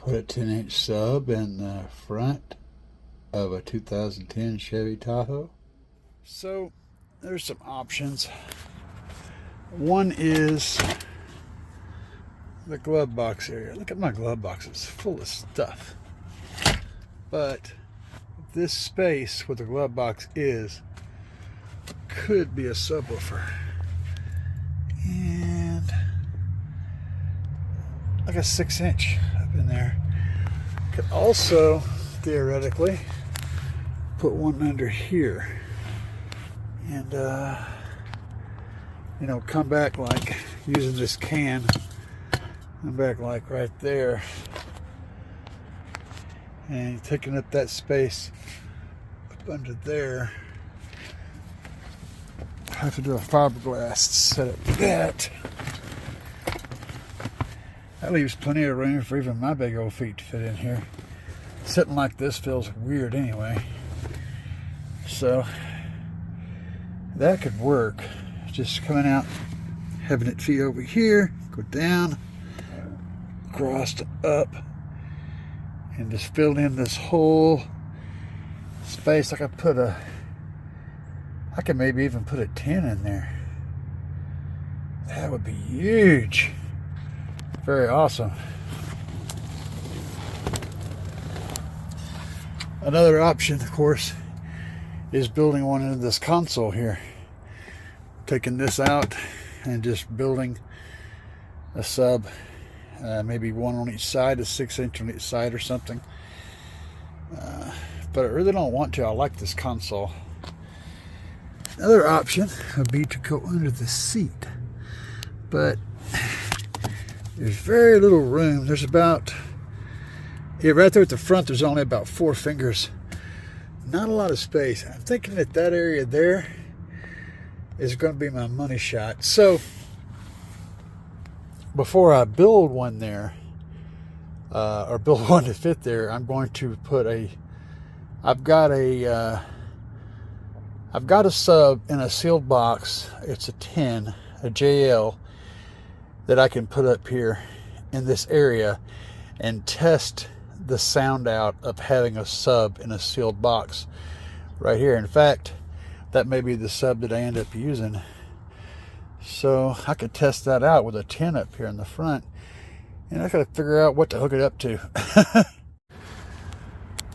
Put a 10-inch sub in the front of a 2010 Chevy Tahoe. So there's some options. One is the glove box area. Look at my glove box, it's full of stuff. But this space where the glove box is could be a subwoofer. And like a 6-inch up in there. Could also theoretically put one under here and you know, come back like using this can, come back like right there, and taking up that space up under there. I have to do a fiberglass setup for that. That leaves plenty of room for even my big old feet to fit in here. Sitting like this feels weird anyway. So that could work. Just coming out, having it feet over here, go down, crossed up, and just fill in this whole space. I could maybe even put a 10 in there. That would be huge. Very awesome. Another option, of course, is building one into this console here. Taking this out and just building a sub, maybe one on each side, a 6-inch on each side or something. But I really don't want to. I like this console. Another option would be to go under the seat, but there's very little room. There's about, yeah, right there at the front, there's only about 4 fingers. Not a lot of space. I'm thinking that that area there is going to be my money shot. So before I build one there, or build one to fit there, I'm going to put I've got a sub in a sealed box. It's a 10, a JL, that I can put up here in this area and test the sound out of having a sub in a sealed box right here. In fact, that may be the sub that I end up using. So I could test that out with a 10 up here in the front, and I gotta figure out what to hook it up to.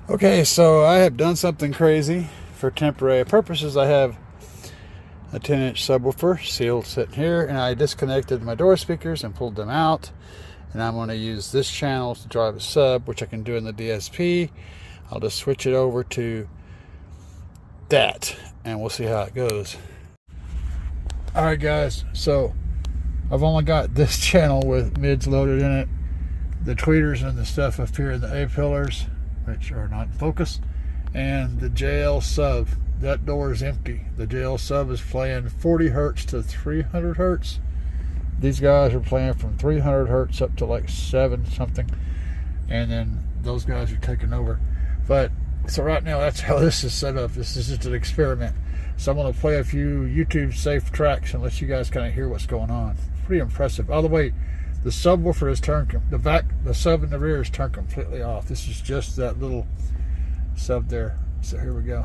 Okay, so I have done something crazy. For temporary purposes, I have a 10-inch subwoofer sealed sitting here, and I disconnected my door speakers and pulled them out, and I'm going to use this channel to drive a sub, which I can do in the DSP. I'll just switch it over to that and we'll see how it goes. Alright guys, so I've only got this channel with mids loaded in it, the tweeters and the stuff up here in the A-pillars, which are not in focus, and the JL sub. That door is empty. The JL sub is playing 40 hertz to 300 hertz. These guys are playing from 300 hertz up to like 7 something, and then those guys are taking over. But so right now, that's how this is set up. This is just an experiment. So I'm going to play a few YouTube safe tracks and let you guys kind of hear what's going on. Pretty impressive. By the way, the subwoofer is turned, the sub in the rear is turned completely off. This is just that little sub there. So here we go.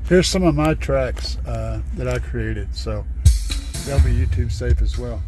Here's some of my tracks that I created, so they'll be YouTube safe as well.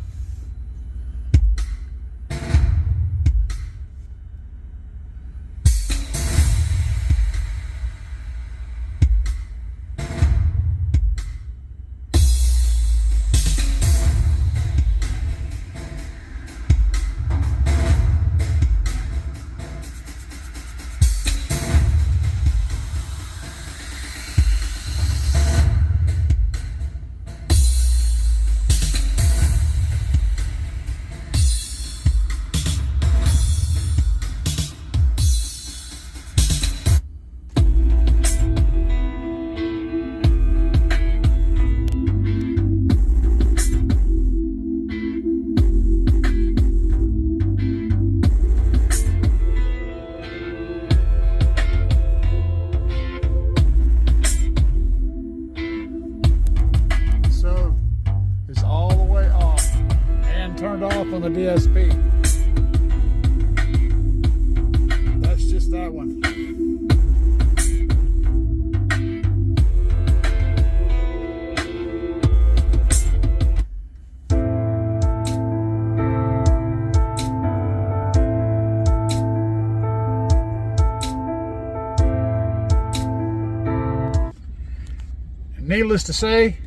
needless to say,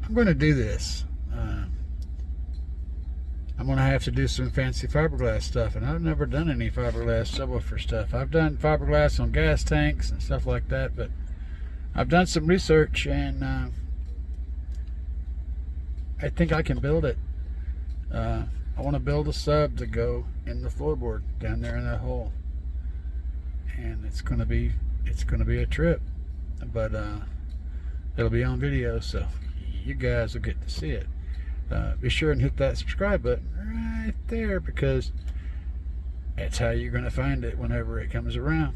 I'm going to do this. I'm going to have to do some fancy fiberglass stuff, and I've never done any fiberglass subwoofer stuff. I've done fiberglass on gas tanks and stuff like that, but I've done some research, and I think I can build it. I want to build a sub to go in the floorboard down there in that hole, and it's going to be a trip, but it'll be on video, so you guys will get to see it. Be sure and hit that subscribe button right there, because that's how you're going to find it whenever it comes around.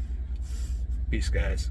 Peace, guys.